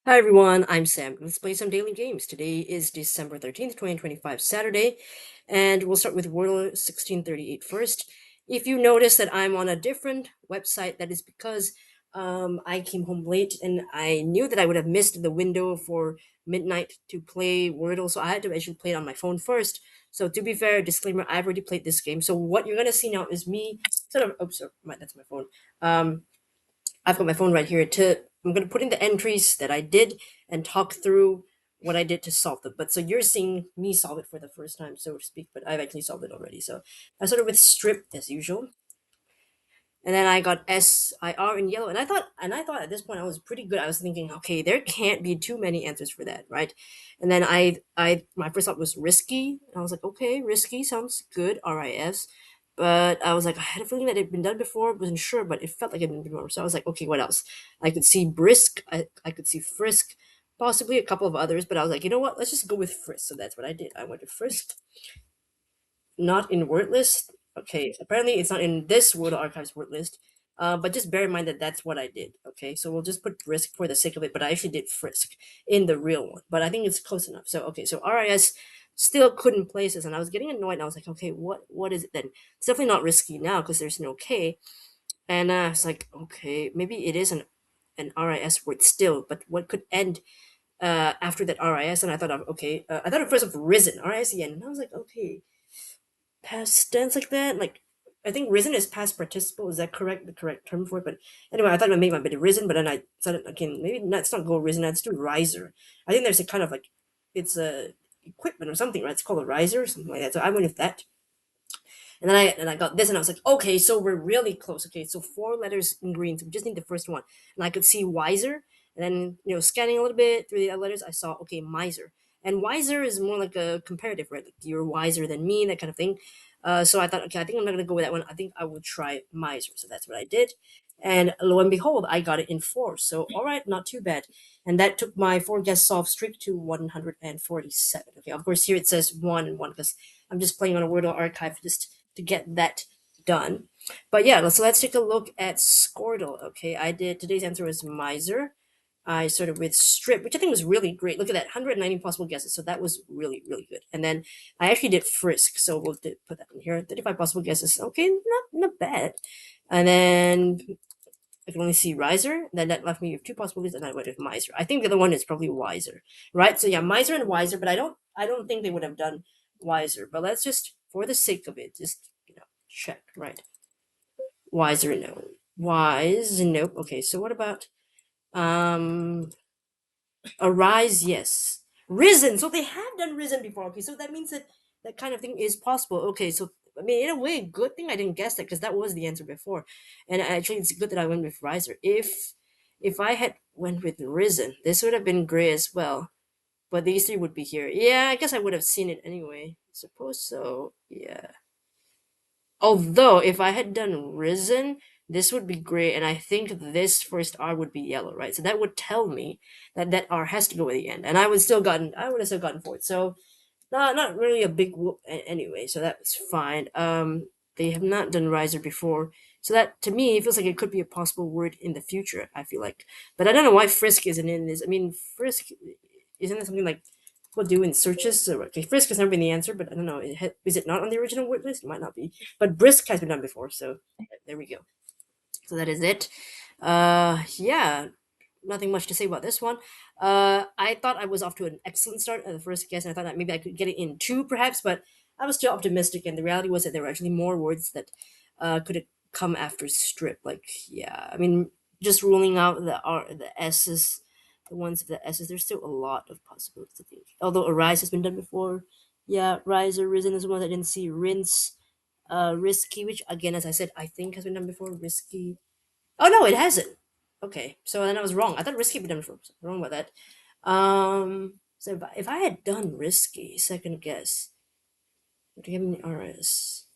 Hi everyone, I'm Sam. Let's play some daily games. Today is December 13th, 2025, Saturday, and we'll start with Wordle 1638 first. If you notice that I'm on a different website, that is because I came home late and I knew that I would have missed the window for midnight to play Wordle, so I had to actually play it on my phone first. So to be fair, disclaimer, I've already played this game. So what you're gonna see now is me sort of oops, sorry, that's my phone. I've got my phone right here to I'm gonna put in the entries that I did and talk through what I did to solve them. But so you're seeing me solve it for the first time, so to speak, but I've actually solved it already. So I started with strip as usual. And then I got SIR in yellow. And I thought at this point I was pretty good. I was thinking, okay, there can't be too many answers for that, right? And then I my first thought was risky. And I was like, okay, risky sounds good, RIS. But I was like, I had a feeling that it had been done before, wasn't sure, but it felt like it had been done before. So I was like, okay, what else? I could see brisk, I could see frisk, possibly a couple of others, but I was like, you know what? Let's just go with frisk. So that's what I did. I went to frisk, not in word list. Okay, apparently it's not in this World Archives word list. But just bear in mind that that's what I did. Okay, so we'll just put Brisk for the sake of it. But I actually did Frisk in the real one. But I think it's close enough. So okay, so RIS still couldn't place this, and I was getting annoyed. And I was like, okay, what is it then? It's definitely not risky now because there's no K. And I was like, okay, maybe it is an RIS word still, but what could end after that RIS? And I thought of okay, I thought at first of risen RISEN, and I was like, okay, past tense like that. Like I think risen is past participle. Is that correct? The correct term for it? But anyway, I thought I made my bit of risen, but then I said it again. Maybe let's not go risen. Let's do riser. I think there's a kind of like it's a equipment or something, right? It's called a riser or something like that. So I went with that. And I got this, and I was like, okay, so we're really close. Okay, so four letters in green. So we just need the first one, and I could see wiser. And then scanning a little bit through the other letters, I saw okay, miser. And wiser is more like a comparative, right? Like you're wiser than me, that kind of thing. So I thought, okay, I think I'm not gonna go with that one. I think I will try miser. So that's what I did. And lo and behold, I got it in four. So all right, not too bad. And that took my four guess solve streak to 147. Okay, of course here it says one and one because I'm just playing on a Wordle archive just to get that done. But yeah, so let's take a look at Squirtle. Okay, I did today's answer was miser. I started with strip, which I think was really great. Look at that, 190 possible guesses. So that was really, really good. And then I actually did frisk, so we'll put that in here. 35 possible guesses. Okay, not bad. And then I can only see riser. Then that left me with two possibilities, and I went with miser. I think the other one is probably wiser, right? So yeah, miser and wiser, but I don't think they would have done wiser. But let's just, for the sake of it, just check, right? Wiser, no. Wise, nope. Okay, so what about um arise? Yes. Risen. So they have done risen before. Okay, so that means that that kind of thing is possible. Okay, so I mean, in a way, good thing I didn't guess that because that was the answer before, and actually, it's good that I went with riser. If I had went with risen, this would have been gray as well. But these three would be here. Yeah, I guess I would have seen it anyway. Suppose so. Yeah. Although, if I had done risen, this would be gray, and I think this first R would be yellow, right? So that would tell me that that R has to go at the end, and I would have still gotten for it. So, not really a big whoop anyway. So that was fine. They have not done riser before, so that to me feels like it could be a possible word in the future. I feel like, but I don't know why frisk isn't in this. I mean, frisk isn't it something like people do in searches? So, okay, frisk has never been the answer, but I don't know. Is it not on the original word list? It might not be. But brisk has been done before, so there we go. So that is it. Yeah, nothing much to say about this one. I thought I was off to an excellent start at the first guess, and I thought that maybe I could get it in two, perhaps, but I was still optimistic, and the reality was that there were actually more words that could have come after strip. Like, yeah, I mean, just ruling out the S's, the ones with the S's, there's still a lot of possibilities, I think. Although arise has been done before. Yeah, rise or risen is one I didn't see. Rinse, risky, which again, as I said, I think has been done before. Risky. Oh no, it hasn't. Okay, so then I was wrong. I thought risky had been done before. So wrong about that. So if I had done risky, second guess, would you give me RS?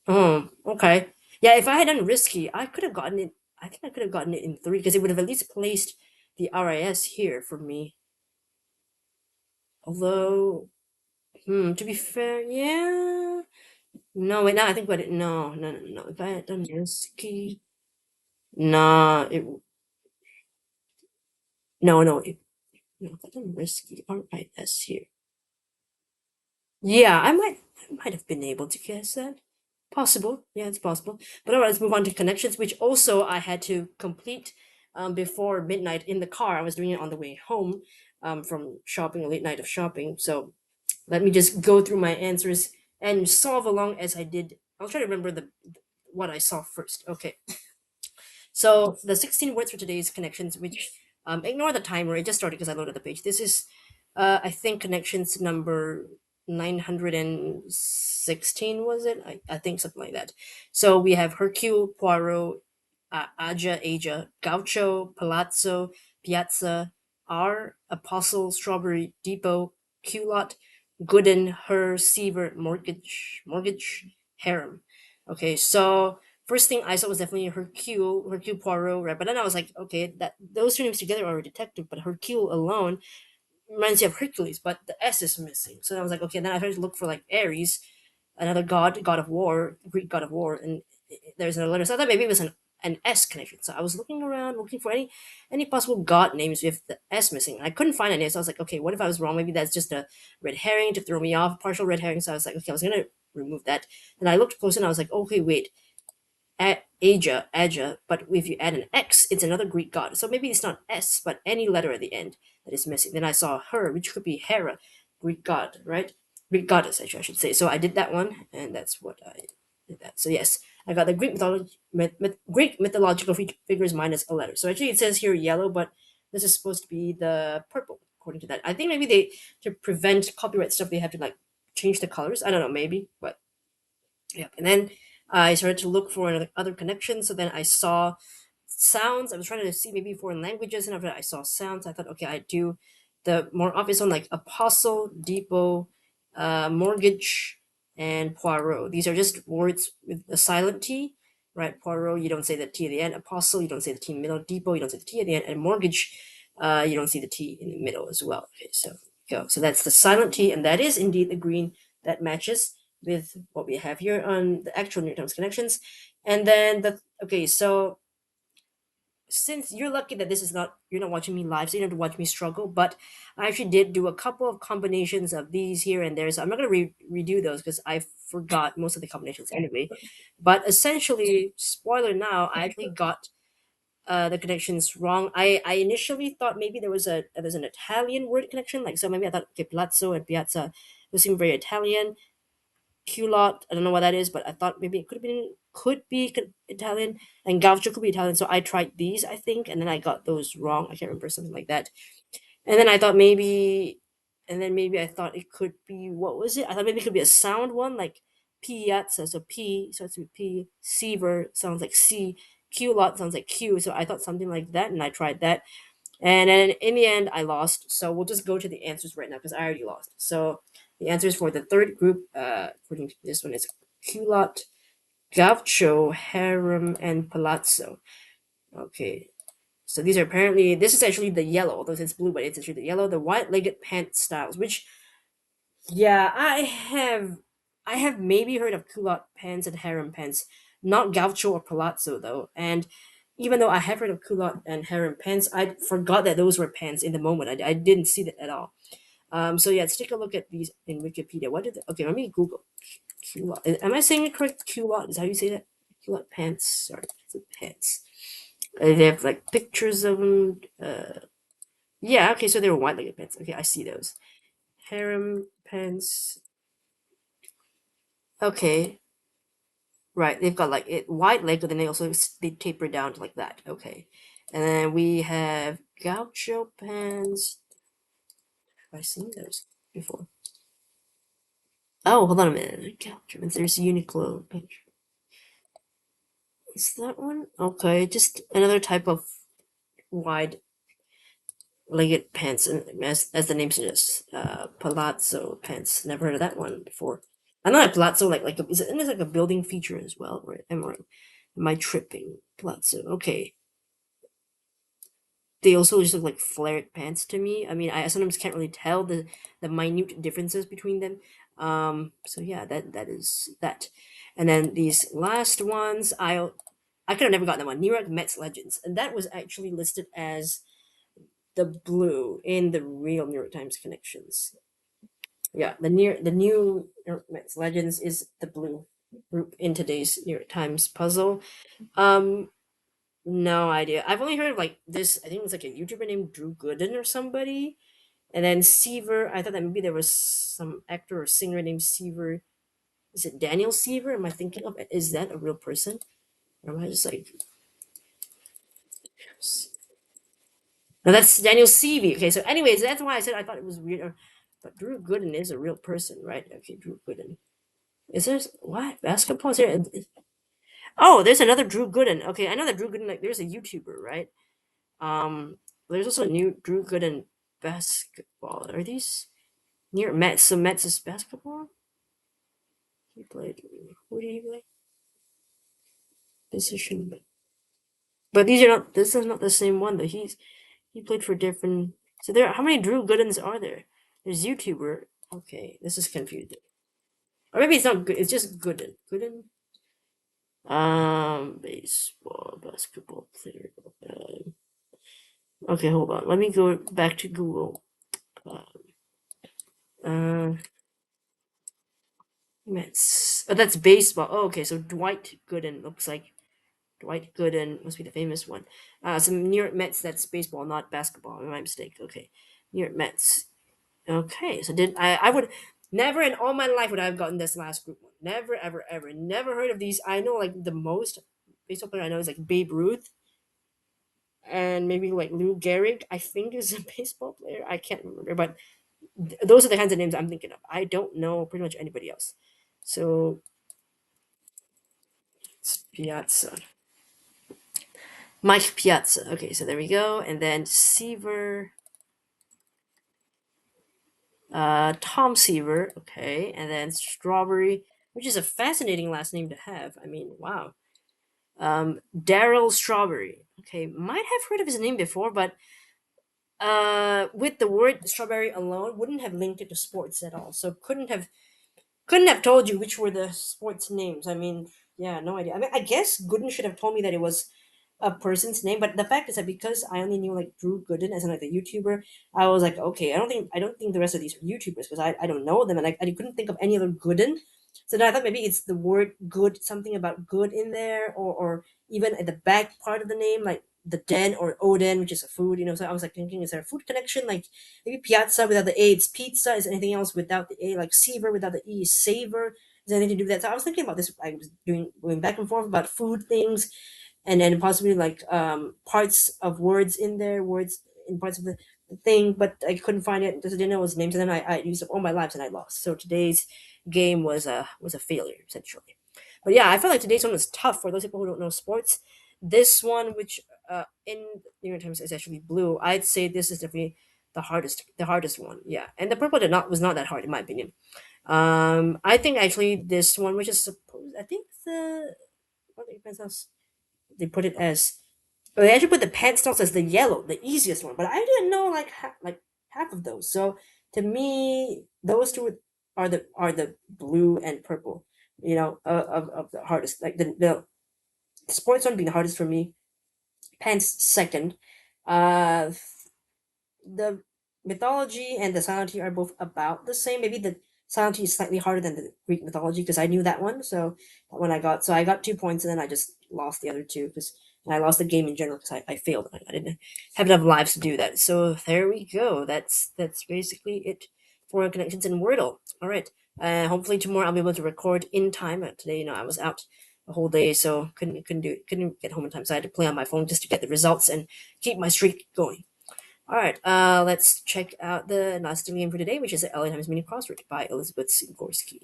Oh, okay. Yeah, if I had done risky, I could have gotten it. I think I could have gotten it in three because it would have at least placed the RIS here for me. Although, to be fair, yeah. No, wait, now I think about it. No, no, no, no. If I had done risky, nah, it No, no, no, that's risky. RIS here. Yeah, I might have been able to guess that. Possible. Yeah, it's possible. But alright, let's move on to connections, which also I had to complete before midnight in the car. I was doing it on the way home from shopping, a late night of shopping. So let me just go through my answers and solve along as I did. I'll try to remember the what I saw first. Okay. So the 16 words for today's connections, which ignore the timer. It just started because I loaded the page. This is, I think, connections number 916, was it? I think something like that. So we have Hercule Poirot, Aja, Gaucho, Palazzo, Piazza, R, Apostle, Strawberry Depot, Culot, Gooden, Her, Seaver, Mortgage, Harem. Okay, so first thing I saw was definitely Hercule Poirot, right? But then I was like, okay, that those two names together are a detective, but Hercule alone reminds you of Hercules, but the S is missing. So I was like, okay, then I tried to look for like Ares, another god of war, Greek god of war, and there's another letter. So I thought maybe it was an S connection. So I was looking around, looking for any possible god names with the S missing. I couldn't find any. So I was like, okay, what if I was wrong? Maybe that's just a red herring to throw me off, partial red herring. So I was like, okay, I was gonna remove that. And I looked closer and I was like, okay, wait, Aja, but if you add an X, it's another Greek god. So maybe it's not S, but any letter at the end that is missing. Then I saw her, which could be Hera, Greek god, right? Greek goddess, actually, I should say. So I did that one, and that's what I did that. So yes, I got the Greek mythological figures minus a letter. So actually, it says here yellow, but this is supposed to be the purple, according to that. I think maybe they to prevent copyright stuff, they have to like change the colors. I don't know, maybe, but yeah. And then I started to look for other connections. So then I saw sounds. I was trying to see maybe foreign languages, and after that I saw sounds. I thought, okay, I do the more obvious one like apostle, depot, mortgage, and Poirot. These are just words with a silent T, right? Poirot, you don't say the T at the end. Apostle, you don't say the T in the middle. Depot, you don't say the T at the end. And mortgage, you don't see the T in the middle as well. Okay, so go. So that's the silent T, and that is indeed the green that matches with what we have here on the actual New York Times connections. And then okay, so since you're lucky that this is not you're not watching me live, so you don't have to watch me struggle. But I actually did do a couple of combinations of these here and there, so I'm not gonna redo those because I forgot most of the combinations anyway. But essentially, spoiler now, I actually got the connections wrong. I initially thought maybe there's an Italian word connection, like so maybe I thought okay, palazzo and piazza those seem very Italian. Culot. I don't know what that is, but I thought maybe it could be Italian, and Gaucho could be Italian. So I tried these, I think, and then I got those wrong. I can't remember something like that. And then I thought maybe, and then maybe I thought it could be what was it? I thought maybe it could be a sound one like piazza. So P starts with P. Seaver sounds like C. Culot sounds like Q. So I thought something like that, and I tried that. And then in the end, I lost. So we'll just go to the answers right now because I already lost. So the answers for the third group, according to this one, is Culot, Gaucho, Harem, and Palazzo. Okay. So these are apparently, this is actually the yellow, although it's blue, but it's actually the yellow, the white-legged pant styles, which, yeah, I have maybe heard of culotte pants and harem pants, not gaucho or palazzo though. And even though I have heard of culotte and harem pants, I forgot that those were pants in the moment. I didn't see that at all. So yeah, let's take a look at these in Wikipedia. What did okay? Let me Google culotte. Am I saying it correct? Culotte is how you say that? Culotte pants. Sorry, it's pants. They have like pictures of them. Yeah. Okay, so they were white-legged pants. Okay, I see those. Harem pants. Okay, right. They've got like it wide leg, but then they also they taper down to like that. Okay, and then we have gaucho pants. Have I seen those before? Oh, hold on a minute. Gaucho pants. There's Uniqlo picture. Is that one? Okay, just another type of wide legged pants, and as the name suggests, palazzo pants. Never heard of that one before. I know that palazzo like is it, and it's like a building feature as well, right? Am I tripping? Palazzo. Okay. They also just look like flared pants to me. I mean, I sometimes can't really tell the minute differences between them. So yeah, that is that. And then these last ones, I could have never gotten them on New York Mets Legends, and that was actually listed as the blue in the real New York Times connections. Yeah, the new New York Mets Legends is the blue group in today's New York Times puzzle. Um, no idea. I've only heard of like this. I think it's like a YouTuber named Drew Gooden or somebody, and then Seaver. I thought that maybe there was some actor or singer named Seaver. Is it Daniel Seaver? Am I thinking of? Is that a real person? Or am I just like? No, that's Daniel Seavey. Okay, so anyways, that's why I said I thought it was weird. But Drew Gooden is a real person, right? Okay, Drew Gooden. Is there what basketball? Is there? Oh, there's another Drew Gooden. Okay, I know that Drew Gooden. Like, there's a YouTuber, right? Um, there's also a new Drew Gooden basketball. Are these near Mets? So Mets is basketball. He played. Who did he play? Position. But these are not. This is not the same one. That he played for different. So there. How many Drew Goodens are there? There's YouTuber. Okay, this is confusing. Or maybe it's not good. It's just Gooden. Gooden. Baseball, basketball player. Okay, hold on. Let me go back to Google. Uh, uh Mets. Oh, that's baseball. Oh, okay. So Dwight Gooden looks like Dwight Gooden must be the famous one. Some New York Mets. That's baseball, not basketball. My mistake. Okay, New York Mets. Okay, so did I would never in all my life would I have gotten this last group one. Never, ever, ever. Never heard of these. I know like the most baseball player I know is like Babe Ruth and maybe like Lou Gehrig. I think is a baseball player. I can't remember, but those are the kinds of names I'm thinking of. I don't know pretty much anybody else. So it's Piazza. Mike Piazza. Okay, so there we go. And then Seaver, Tom Seaver. Okay, and then Strawberry, which is a fascinating last name to have. I mean, wow. Daryl Strawberry. Okay, might have heard of his name before, but with the word strawberry alone, wouldn't have linked it to sports at all. So couldn't have told you which were the sports names. I mean, yeah, no idea. I mean, I guess Gooden should have told me that it was a person's name, but the fact is that because I only knew like Drew Gooden as in like the YouTuber, I was like, okay, I don't think the rest of these are YouTubers because I don't know them, and I couldn't think of any other Gooden. So then I thought maybe it's the word good, something about good in there, or even at the back part of the name, like the den or Oden, which is a food, you know. So I was like thinking, is there a food connection? Like maybe piazza without the A, it's pizza. Is anything else without the A? Like Seaver without the E is savor. Is there anything to do with that? So I was thinking about this. I was going back and forth about food things, and then possibly like parts of words in there, words in parts of the thing, but I couldn't find it because I didn't know his names. And then I used up all my lives and I lost. So today's game was a failure essentially. But yeah, I felt like today's one was tough for those people who don't know sports. This one, which in New York Times is actually blue, I'd say this is definitely the hardest one. Yeah, and the purple did not was not that hard in my opinion. I think actually this one, which is supposed, I think what depends how they put it as. Oh, they actually put the pant stocks as the yellow, the easiest one, but I didn't know like like half of those. So to me, those two are the blue and purple. You know, of the hardest. Like the sports one being the hardest for me. Pants second. Uh, the mythology and the silently are both about the same. Maybe the silently is slightly harder than the Greek mythology because I knew that one. So that one I got 2 points and then I just lost the other two because I lost the game in general because I failed. I didn't have enough lives to do that. So there we go. That's basically it for connections in Wordle. All right. Hopefully tomorrow I'll be able to record in time. Today, you know, I was out the whole day, so couldn't get home in time. So I had to play on my phone just to get the results and keep my streak going. All right, let's check out the last game for today, which is the LA Times Mini Crossword by Elizabeth Sigorski.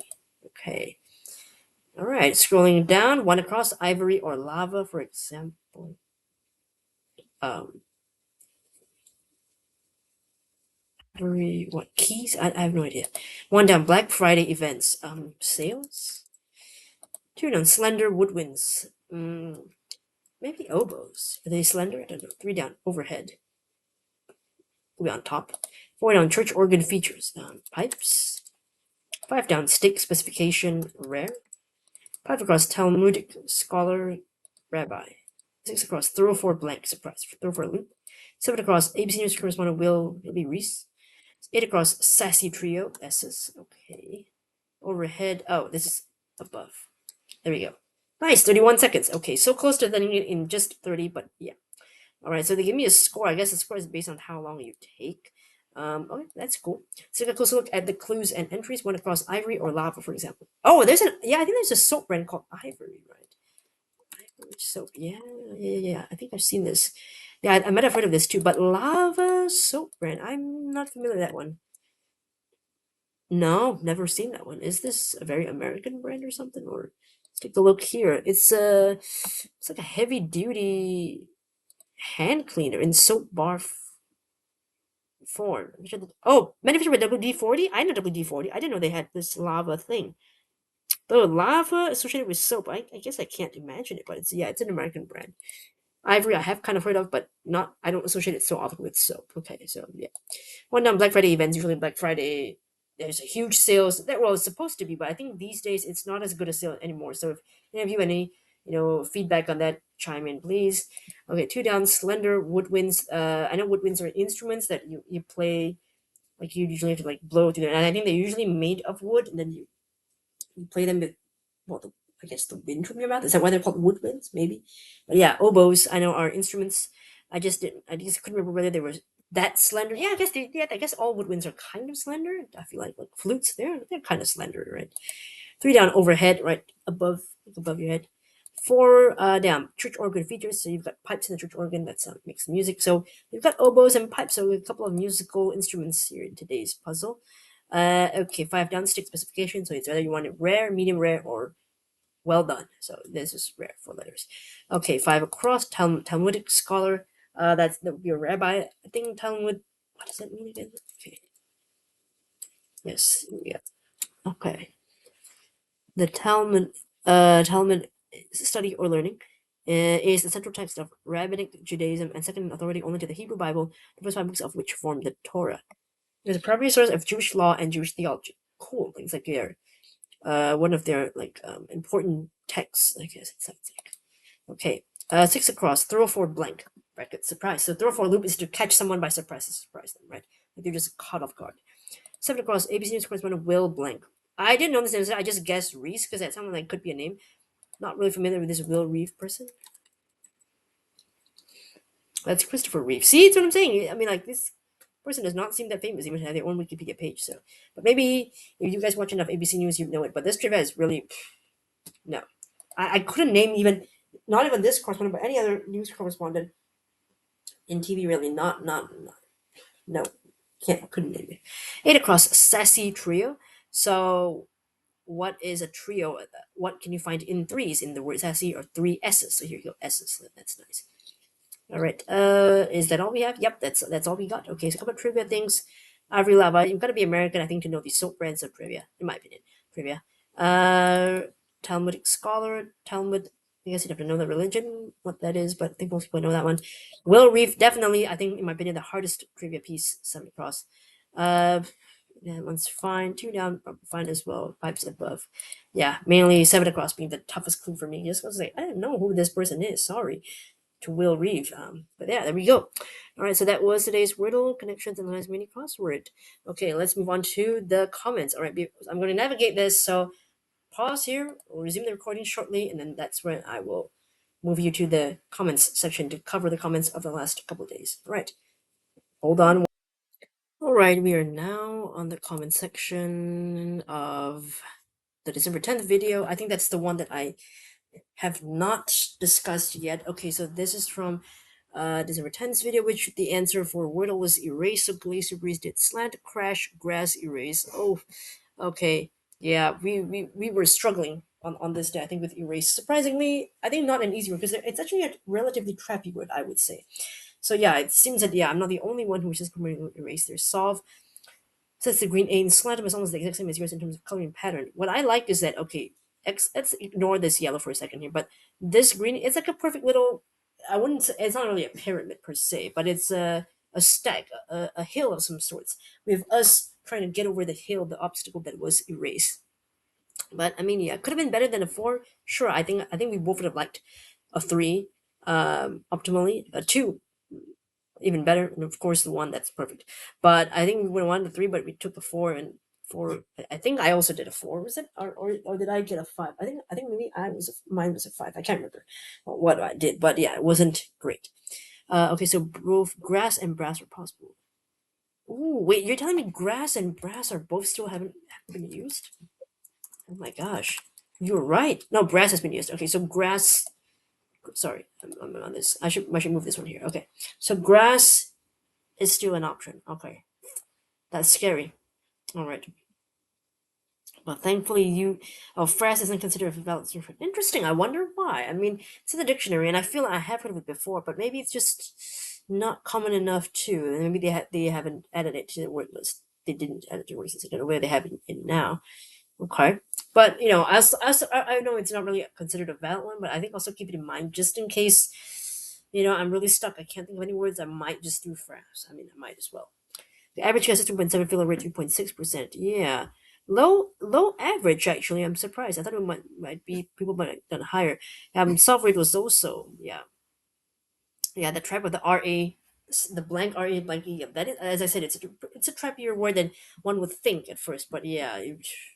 Okay. All right, scrolling down, one across ivory or lava, for example. Um, Ivory, what keys? I have no idea. One down, Black Friday events. Sales. Two down, slender woodwinds. Maybe oboes. Are they slender? I don't know. Three down, overhead. Will be on top. Four down, church organ features. Pipes. Five down, stake specification rare. Five across, Talmudic scholar rabbi. Six across, throw four blank surprise. Throw for a loop. 7 across, ABC News correspondent will be Reese. 8 across, Sassy Trio, S's. Okay. Overhead, oh, this is above. There we go. Nice, 31 seconds. Okay, so close to ending it in just 30, but yeah. Alright, so they give me a score. I guess the score is based on how long you take. Okay, that's cool. So take a closer look at the clues and entries. One across ivory or lava, for example. Oh, there's yeah, I think there's a soap brand called Ivory, right? Ivory soap. Yeah. I think I've seen this. Yeah, I might have heard of this too, but lava soap brand. I'm not familiar with that one. No, never seen that one. Is this a very American brand or something? Or let's take a look here. It's like a heavy duty hand cleaner in soap bar form. Oh, manufactured by WD-40? I know WD-40. I didn't know they had this lava thing. Though lava associated with soap, I guess I can't imagine it, but it's an American brand. Ivory I have kind of heard of, but not I don't associate it so often with soap. Okay, so yeah. One Black Friday events, usually Black Friday there's a huge sales that well it's supposed to be, but I think these days it's not as good a sale anymore. So if any of you any feedback on that, chime in please. Okay, two down, slender woodwinds. I know woodwinds are instruments that you play, like you usually have to like blow through them, and I think they're usually made of wood, and then you play them with well I guess the wind from your mouth. Is that why they're called woodwinds? Maybe. But yeah, oboes I know are instruments. I just couldn't remember whether they were that slender. Yeah, I guess all woodwinds are kind of slender. I feel like flutes, they're kind of slender, right? Three down, overhead, right above your head. Four down, church organ features. So you've got pipes in the church organ that makes music. So you've got oboes and pipes. So a couple of musical instruments here in today's puzzle. Okay, five down, stick specification. So it's whether you want it rare, medium rare, or well done. So this is rare, 4 letters. Okay, five across, Talmudic scholar. That would be a rabbi. I think Talmud. What does that mean again? Okay. Yes. Yeah. Okay. The Talmud study or learning is the central text of Rabbinic Judaism and second in authority only to the Hebrew Bible, the first five books of which form the Torah. It is a primary source of Jewish law and Jewish theology. Cool. Things like they're one of their important texts, I guess it sounds like. Okay. Six across, thoroughfare blank. Bracket surprise. So thoroughfare loop is to catch someone by surprise, to surprise them, right? Like they're just caught off guard. Seven across, ABC News correspondent Will blank. I didn't know this answer. I just guessed Reese because that sounded like could be a name. Not really familiar with this Will Reeve person. That's Christopher Reeve. See, that's what I'm saying. I mean, like this person does not seem that famous, even have their own Wikipedia page. So, but maybe if you guys watch enough ABC News, you know it. But this trivia is really no. I couldn't name even not even this correspondent, but any other news correspondent in TV. Really, not no. Couldn't name it. Eight across, sassy trio. So what is a trio? What can you find in threes in the word sassy or three S's? So here you go, S's. That's nice. All right. Is that all we have? Yep, that's all we got. Okay, so a couple of trivia things. Avril Lava, you've got to be American, I think, to know these soap brands of trivia, in my opinion. Trivia. Talmudic scholar, Talmud. I guess you'd have to know the religion, what that is, but I think most people know that one. Will Reeve, definitely, I think, in my opinion, the hardest trivia piece sent across. That one's fine. Two down, fine as well. Pipes above. Yeah, mainly seven across being the toughest clue for me. Just want to say, I don't know who this person is. Sorry to Will Reeve. But yeah, there we go. All right, so that was today's Wordle Connections and Lines Mini Crossword. Okay, let's move on to the comments. All right, I'm going to navigate this. So pause here. We'll resume the recording shortly, and then that's when I will move you to the comments section to cover the comments of the last couple of days. All right, hold on. All right, we are now on the comment section of the December 10th video. I think that's the one that I have not discussed yet. Okay, so this is from December 10th video, which the answer for Wordle was erase. So Glacier Breeze did slant, crash, grass, erase. Oh, okay. Yeah, we were struggling on this day, I think, with erase. Surprisingly, I think not an easy one because it's actually a relatively crappy word, I would say. So yeah, it seems that I'm not the only one who was just committing erase there. Solve says the green A in slantum is almost the exact same as yours in terms of coloring pattern. What I like is that let's ignore this yellow for a second here, but this green it's like a perfect little. I wouldn't say it's not really a pyramid per se, but it's a stack, a hill of some sorts. With us trying to get over the hill, the obstacle that was erased. But I mean, yeah, could have been better than a four. Sure, I think we both would have liked a three, optimally. A two, even better, and of course the one that's perfect. But I think we would have wanted the three, but we took the four and four. I think I also did a four. Was it or did I get a five? I think maybe mine was a five. I can't remember what I did, but yeah, it wasn't great. Okay, so both grass and brass are possible. Ooh, wait, you're telling me grass and brass are both still haven't been used? Oh my gosh, you're right. No, brass has been used. Okay, so grass. Sorry, I'm on this. I should move this one here. Okay, so grass is still an option. Okay, that's scary. All right. Well, thankfully, Frass isn't considered a valid search word. Interesting. I wonder why. I mean, it's in the dictionary, and I feel like I have heard of it before, but maybe it's just not common enough too. Maybe they haven't added it to the word list. They didn't add it to the word list in a way they have it in now. Okay, but as I know it's not really considered a valid one, but I think also keep it in mind just in case. I'm really stuck. I can't think of any words. I might just do Frass. I mean, I might as well. The average gas is 2.7, filler rate 3.6%. Yeah. Low average actually. I'm surprised. I thought it might be people might have done higher. Solve rate was also, yeah. Yeah, the trap of the RA, the blank RA blank E. That is, as I said, it's a trappier word than one would think at first, but yeah,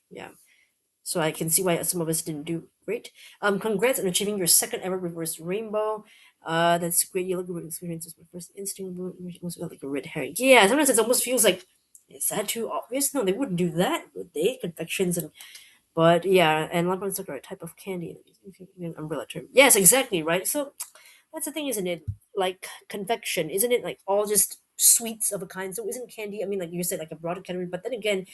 yeah. So I can see why some of us didn't do great. Congrats on achieving your second ever reverse rainbow. That's great. You look good experience. My first instinct almost felt like a red herring. Yeah, sometimes it almost feels like, is that too obvious? No, they wouldn't do that, would they? Confections and but yeah, and lemon sugar are a type of candy. Umbrella term. Yes, exactly right. So that's the thing, isn't it? Like confection, isn't it? Like all just sweets of a kind. So isn't candy? I mean, like you said, like a broader category. But then again,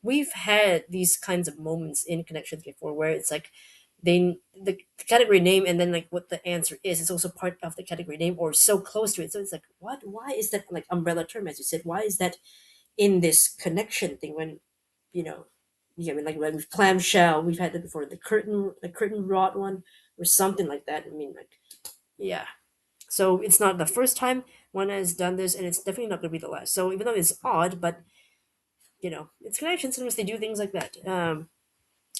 we've had these kinds of moments in connections before where it's like the category name and then like what the answer is also part of the category name or so close to it. So it's like what? Why is that like umbrella term as you said? Why is that in this connection thing when you know? Yeah, I mean, like when we've clamshell, we've had that before. The curtain rod one, or something like that. I mean, like, yeah. So it's not the first time one has done this, and it's definitely not going to be the last. So even though it's odd, but it's connections. Sometimes they do things like that.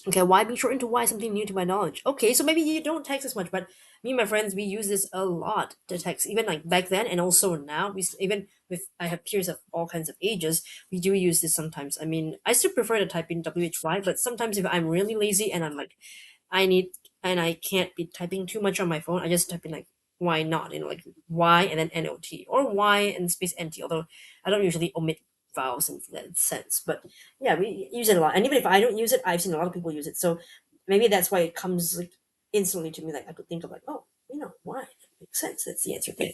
Okay, why be shortened to why something new to my knowledge? Okay, so maybe you don't text as much, but me and my friends we use this a lot to text. Even like back then, and also now, even with I have peers of all kinds of ages, we do use this sometimes. I mean, I still prefer to type in WHY, but sometimes if I'm really lazy and I'm like I need and I can't be typing too much on my phone. I just type in like why not, like Y and then NOT or Y and space NT. Although I don't usually omit vowels in that sense, but yeah, we use it a lot. And even if I don't use it, I've seen a lot of people use it. So maybe that's why it comes like instantly to me. Like I could think of like, oh, why? That makes sense. That's the answer there.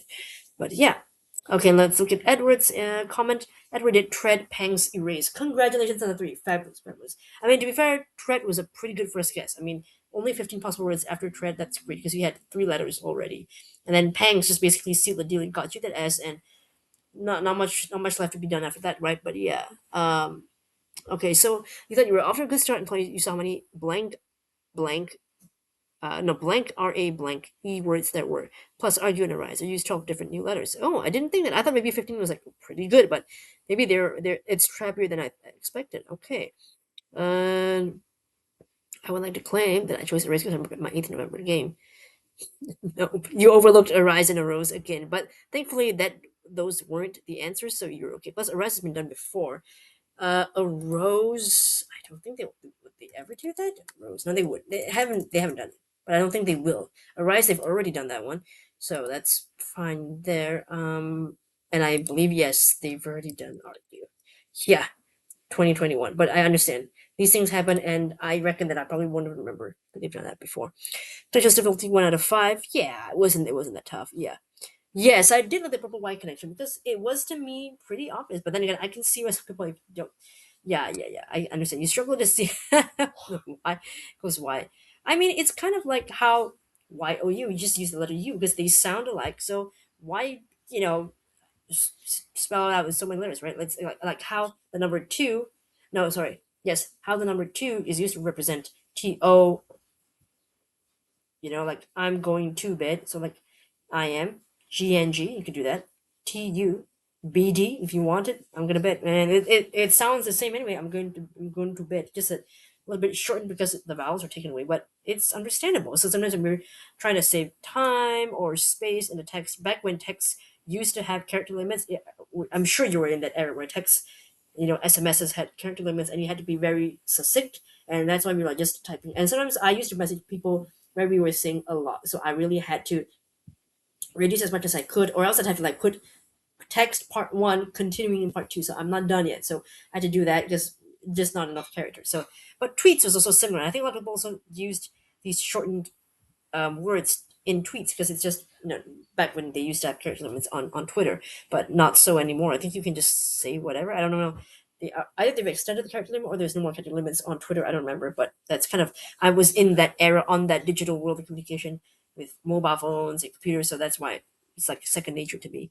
But yeah. Okay, let's look at Edward's comment. Edward did tread, pangs, erase. Congratulations on the three. Fabulous, fabulous. I mean, to be fair, tread was a pretty good first guess. I mean, only 15 possible words after tread. That's great because you had three letters already. And then pangs just basically sealed the deal and got you that S, and not much left to be done after that, right? But yeah. Okay, so you thought you were off to a good start until you saw how many blank no, blank RA blank E words that were plus argue and arise. I used 12 different new letters. Oh, I didn't think that. I thought maybe 15 was like pretty good, but maybe they're it's trappier than I expected. Okay. Um, I would like to claim that I chose erase because I'm my 8th November game. No, you overlooked arise and arose again, but thankfully those weren't the answers, so you're okay. Plus, arise has been done before. A rose. I don't think would they ever do that. Rose. No, they would. They haven't. They haven't done it, but I don't think they will. Arise. They've already done that one, so that's fine there. And I believe yes, they've already done argue. Yeah, 2021. But I understand these things happen, and I reckon that I probably won't remember that they've done that before. Touch difficulty 1 out of 5. Yeah, it wasn't that tough. Yeah. Yes, I did like the purple white connection because it was to me pretty obvious. But then again, I can see why some people like, don't. Yeah, yeah, yeah. I understand. You struggle to see why goes why. I mean, it's kind of like how YOU. You just use the letter U because they sound alike. So why spell it out with so many letters, right? Let's like how the number two. No, sorry. Yes, how the number two is used to represent TO, like I'm going to bed. So like I am GNG, you could do that. TU BD if you want it. I'm gonna bed. And it sounds the same anyway. I'm going to bed. Just a little bit shortened because the vowels are taken away, but it's understandable. So sometimes when we're trying to save time or space in the text, back when text used to have character limits. I'm sure you were in that era where text, SMSs had character limits, and you had to be very succinct, and that's why we were like just typing. And sometimes I used to message people where we were saying a lot, so I really had to reduce as much as I could, or else I'd have to like put text part one continuing in part two. So I'm not done yet, so I had to do that. Just not enough characters. So, but tweets was also similar. I think a lot of people also used these shortened words in tweets because it's just back when they used to have character limits on Twitter, but not so anymore. I think you can just say whatever. I don't know. Either they've extended the character limit or there's no more character limits on Twitter. I don't remember, but that's kind of I was in that era on that digital world of communication with mobile phones and computers, so that's why it's like second nature to me.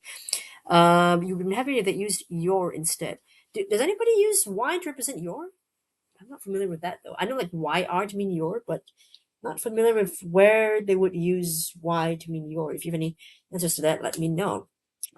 You've been having that used your instead. Does anybody use Y to represent your? I'm not familiar with that though. I know like YR to mean your, but not familiar with where they would use Y to mean your. If you have any answers to that, let me know.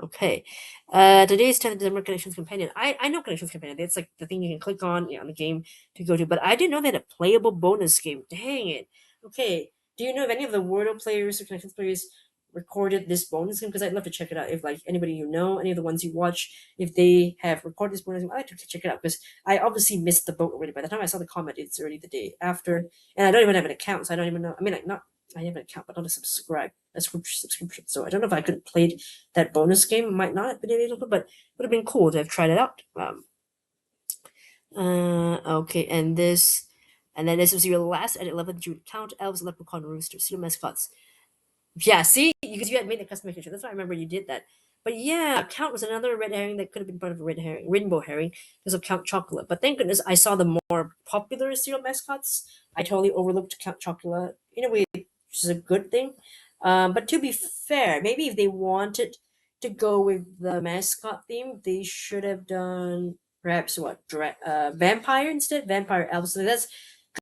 Okay. Today's 10th December Connections Companion. I know Connections Companion. It's like the thing you can click on on the game to go to, but I didn't know they had a playable bonus game. Dang it. Okay. Do you know if any of the Wordle players or Connections players recorded this bonus game? Because I'd love to check it out. If like anybody any of the ones you watch, if they have recorded this bonus game, I'd like to check it out because I obviously missed the boat already. By the time I saw the comment, it's already the day after, and I don't even have an account, so I don't even know. I mean, like not I have an account, but not a subscription. So I don't know if I could have played that bonus game. Might not have been able to, but would have been cool to have tried it out. Okay, and then this was your last at 11th June. Count elves, leprechaun, rooster, seal mascots. Yeah, see, because you had made the customization. That's why I remember you did that. But yeah, Count was another red herring that could have been part of a red herring, rainbow herring, because of Count Chocula. But thank goodness I saw the more popular cereal mascots. I totally overlooked Count Chocula in a way, which is a good thing. But to be fair, maybe if they wanted to go with the mascot theme, they should have done perhaps vampire instead, vampire elves. So that's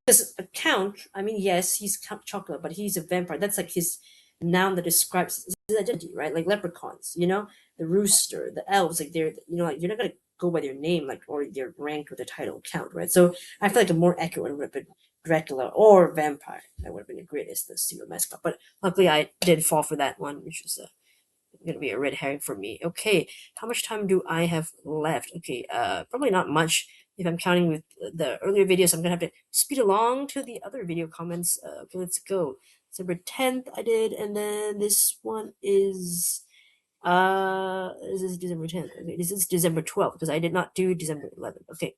because a count. I mean, yes, he's Count Chocula, but he's a vampire. That's like his noun that describes his identity, right? Like leprechauns, the rooster, the elves, like like you're not gonna go by their name, like or their rank or the title count, right? So I feel like a more accurate would have been Dracula or vampire. That would have been the greatest, the secret mascot. But luckily, I did fall for that one, which was gonna be a red herring for me. Okay, how much time do I have left? Okay, probably not much. If I'm counting with the earlier videos, I'm gonna have to speed along to the other video comments. Okay, let's go. December 10th I did, and then this one is this December 10th? Okay, this is December 12th because I did not do December 11th. Okay.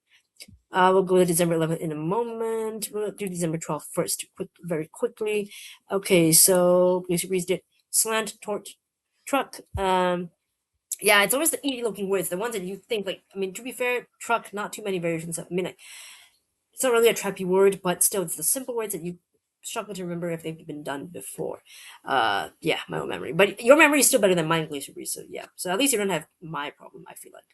We'll go to December 11th in a moment. We'll do December 12th first, very quickly. Okay, so basically did slant torch truck. Yeah, it's always the eerie looking words, the ones that you think like. I mean, to be fair, truck, not too many variations. I mean, it's not really a trappy word, but still, it's the simple words that you struggle to remember if they've been done before. Yeah, my own memory, but your memory is still better than mine, Glacier Breeze. So yeah, so at least you don't have my problem. I feel like.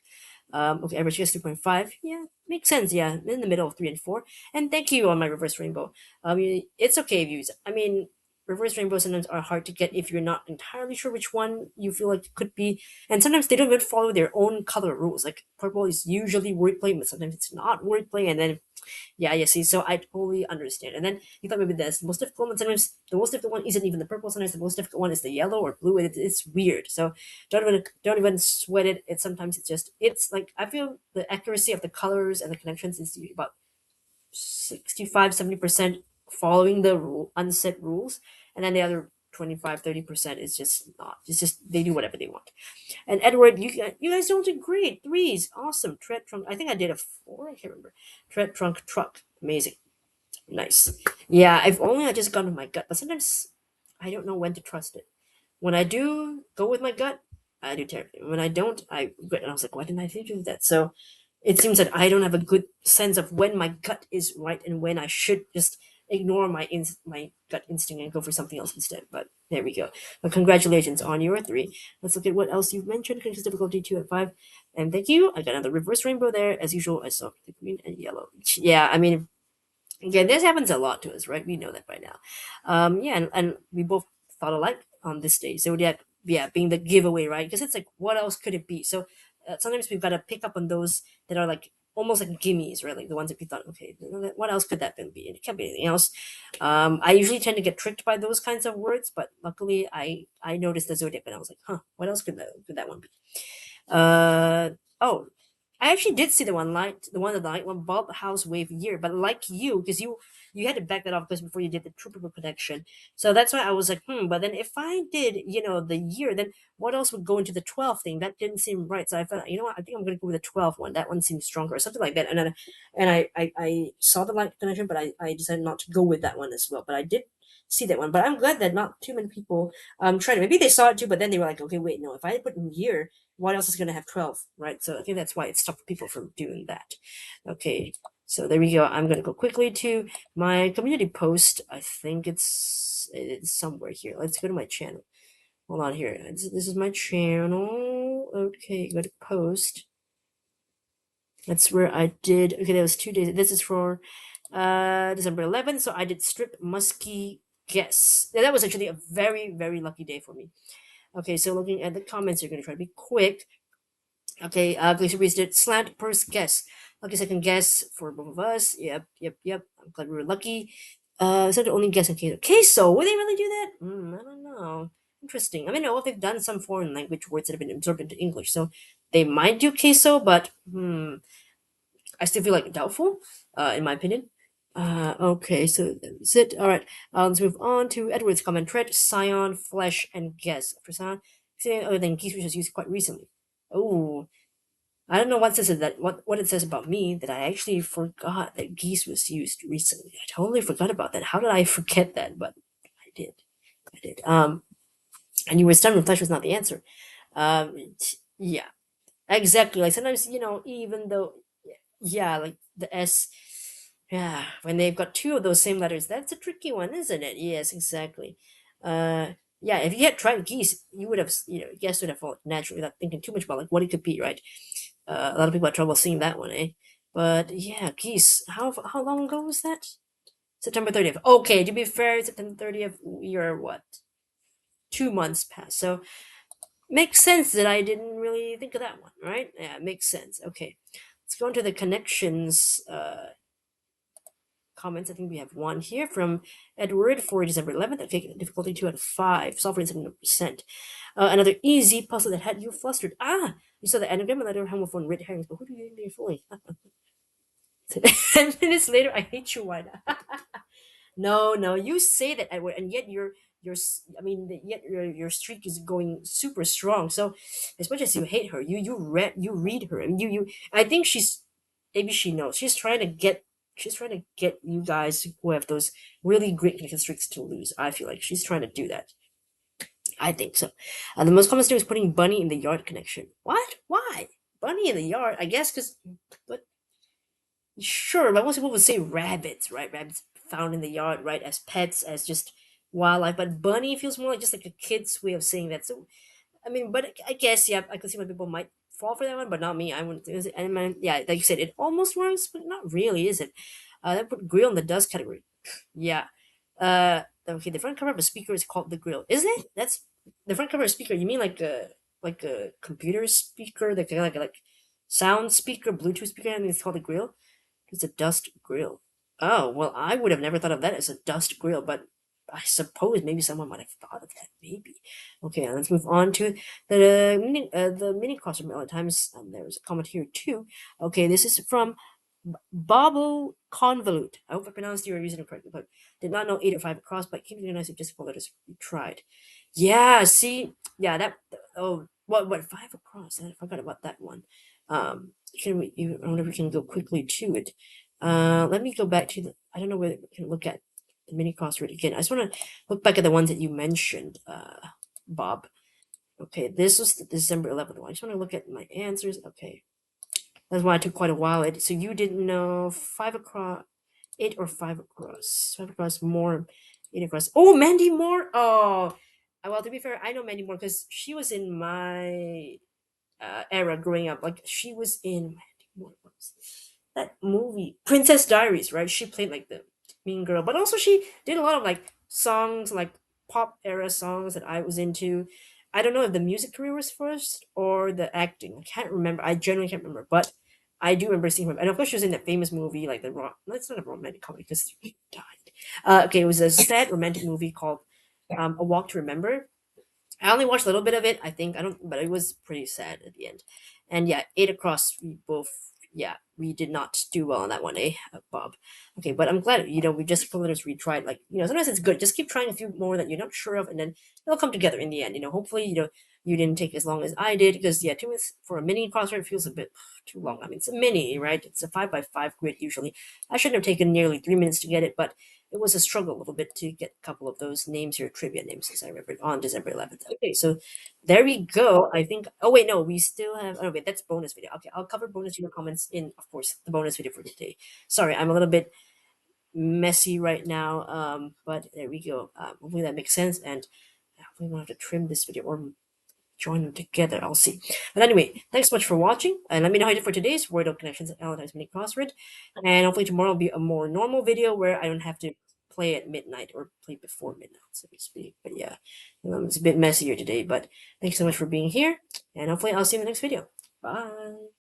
Okay, average is 2.5. Yeah, makes sense. Yeah, in the middle of 3 and 4. And thank you on my reverse rainbow. It's okay if you use it. I mean, reverse rainbows sometimes are hard to get if you're not entirely sure which one you feel like it could be. And sometimes they don't even follow their own color rules. Like purple is usually wordplay, but sometimes it's not wordplay. And then yeah, you see, so I totally understand. And then you thought maybe that's the most difficult one. Sometimes the most difficult one isn't even the purple. Sometimes the most difficult one is the yellow or blue. It's weird. So don't even sweat it. It's sometimes it's like I feel the accuracy of the colors and the connections is about 65-70% following the unset rules, and then the other 25-30% is just not. It's just they do whatever they want. And Edward, you guys don't do great. Threes, awesome. Tread trunk. I think I did a 4. I can't remember. Tread trunk truck, amazing, nice. Yeah, if only I just gone with my gut, but sometimes I don't know when to trust it. When I do go with my gut, I do terribly. When I don't, I regret. And I was like, why didn't I think of that? So it seems that I don't have a good sense of when my gut is right and when I should just ignore my gut instinct and go for something else instead. But there we go. But congratulations on your 3. Let's look at what else you've mentioned. Connections difficulty 2 and 5. And thank you. I got another reverse rainbow there. As usual, I saw the green and yellow. Yeah, I mean, again, this happens a lot to us, right? We know that by now. Yeah, and we both thought alike on this day. So yeah, being the giveaway, right? Because it's like, what else could it be? So sometimes we've got to pick up on those that are like almost like gimmies, right? Like the ones that we thought, okay, what else could that be? It can't be anything else. I usually tend to get tricked by those kinds of words, but luckily I noticed the zodiac and I was like, huh, what else could that one be? Uh oh, I actually did see the light one, Bob House Wave Year, but like you, because you had to back that off because before you did the True People connection, so that's why I was like, But then if I did, the year, then what else would go into the 12th thing? That didn't seem right. So I thought, you know what? I think I'm gonna go with the 12th one. That one seems stronger, or something like that. And I saw the light connection, but I decided not to go with that one as well. But I did see that one. But I'm glad that not too many people tried it. Maybe they saw it too, but then they were like, okay, wait, no. If I put in year, what else is going to have 12, right? So I think that's why it stopped people from doing that. Okay, so there we go. I'm going to go quickly to my community post. I think it's somewhere here. Let's go to my channel. Hold on here. This is my channel. Okay, go to post. That's where I did. Okay, that was 2 days. This is for December 11th. So I did strip musky guess. Yeah, that was actually a very, very lucky day for me. Okay, so looking at the comments, you're going to try to be quick. Okay, Glacier Breeze did slant first guess. Lucky second guess for both of us. Yep. I'm glad we were lucky. Is that the only guess in queso? Queso? Would they really do that? I don't know. Interesting. I mean, I know they've done some foreign language words that have been absorbed into English, so they might do queso, but I still feel like doubtful, in my opinion. Okay, so that's it. All right, let's move on to Edward's comment. Tread, scion, flesh, and guess. For scion, other than geese, which was used quite recently. Oh, I don't know what it says about me that I actually forgot that geese was used recently. I totally forgot about that. How did I forget that? But I did. I did. And you were stunned when flesh was not the answer. Yeah, exactly. Like sometimes, even though, yeah, like the S, yeah, when they've got two of those same letters, that's a tricky one, isn't it? Yes, exactly. Uh, yeah, if you had tried geese, you would have, guess would have fallen naturally without thinking too much about like what it could be, right? A lot of people had trouble seeing that one, eh? But yeah, geez, how long ago was that? September 30th. Okay, to be fair, September 30th, we are what? 2 months past. So makes sense that I didn't really think of that one, right? Yeah, it makes sense. Okay, let's go into the connections comments. I think we have one here from Edward for December 11th. Okay, difficulty 2 out of 5, solved for 70%. Another easy puzzle that had you flustered. Ah, you saw the anagram and letter homophone red herrings, but who do you think you're fooling? 10 minutes later, I hate you, Wida. No, you say that, Edward, and yet I mean, yet your streak is going super strong. So, as much as you hate her, you read her. I mean, I think maybe she knows. She's trying to get you guys who have those really great connection streaks to lose. I feel like she's trying to do that. I think so. The most common mistake is putting bunny in the yard connection. What? Why? Bunny in the yard? I guess because. But sure, but most people would say rabbits, right? Rabbits found in the yard, right? As pets, as just wildlife. But bunny feels more like just like a kid's way of saying that. So, I mean, but I guess, yeah, I could see why people might fall for that one, but not me. I wouldn't. Yeah, like you said, it almost works, but not really, is it? That put grill in the does category. Yeah. Okay, the front cover of a speaker is called the grill. Isn't it? That's the front cover of a speaker. You mean like a computer speaker, like sound speaker, Bluetooth speaker, and it's called a grill? It's a dust grill. Oh, well, I would have never thought of that as a dust grill, but I suppose maybe someone might have thought of that. Maybe. Okay, let's move on to the mini cross from Ellen Times. There's a comment here too. Okay, this is from Babo Convolute. I hope I pronounced your username correctly, but did not know 8 or 5 across, but came to nice if just letters we tried. Yeah, see, yeah, what 5 across? I forgot about that one. I wonder if we can go quickly to it. Let me go back to I don't know whether we can look at the mini crossword again. I just want to look back at the ones that you mentioned, Bob. Okay, this was the December 11th one. I just want to look at my answers. Okay, that's why it took quite a while. So you didn't know 5 across, 8 or 5 across, 5 across more, 8 across. Oh, Mandy Moore. Oh, well, to be fair, I know Mandy Moore because she was in my era growing up. Like she was in Mandy Moore. What was that movie? Princess Diaries, right? She played like the mean girl, but also she did a lot of like songs, like pop era songs that I was into. I don't know if the music career was first or the acting. I can't remember. I generally can't remember, but I do remember seeing her. And of course, she was in that famous movie, like the rock. No, it's not a romantic comedy because he died. Okay, it was a sad romantic movie called A Walk to Remember. I only watched a little bit of it. I think I don't, but it was pretty sad at the end. And yeah, eight across. We both, yeah, we did not do well on that one, eh, Bob? Okay, but I'm glad we just let us retried. Like sometimes it's good. Just keep trying a few more that you're not sure of, and then it'll come together in the end. Hopefully, you didn't take as long as I did because yeah, 2 minutes for a mini crossword feels a bit too long. I mean, it's a mini, right? It's a 5 by 5 grid usually. I shouldn't have taken nearly 3 minutes to get it, but it was a struggle a little bit to get a couple of those names here, trivia names, as I remember, on December 11th. Okay, so there we go. I think. Oh wait, no, we still have. Oh wait, that's bonus video. Okay, I'll cover bonus video comments in, of course, the bonus video for today. Sorry, I'm a little bit messy right now. But there we go. Hopefully that makes sense, and hopefully we won't have to trim this video or join them together. I'll see. But anyway, thanks so much for watching, and let me know how you did for today's Wordle Connections and Valentine's Mini Crossword. And hopefully tomorrow will be a more normal video where I don't have to play at midnight or play before midnight, so to speak. But yeah, it's a bit messier today. But thanks so much for being here, and hopefully I'll see you in the next video. Bye.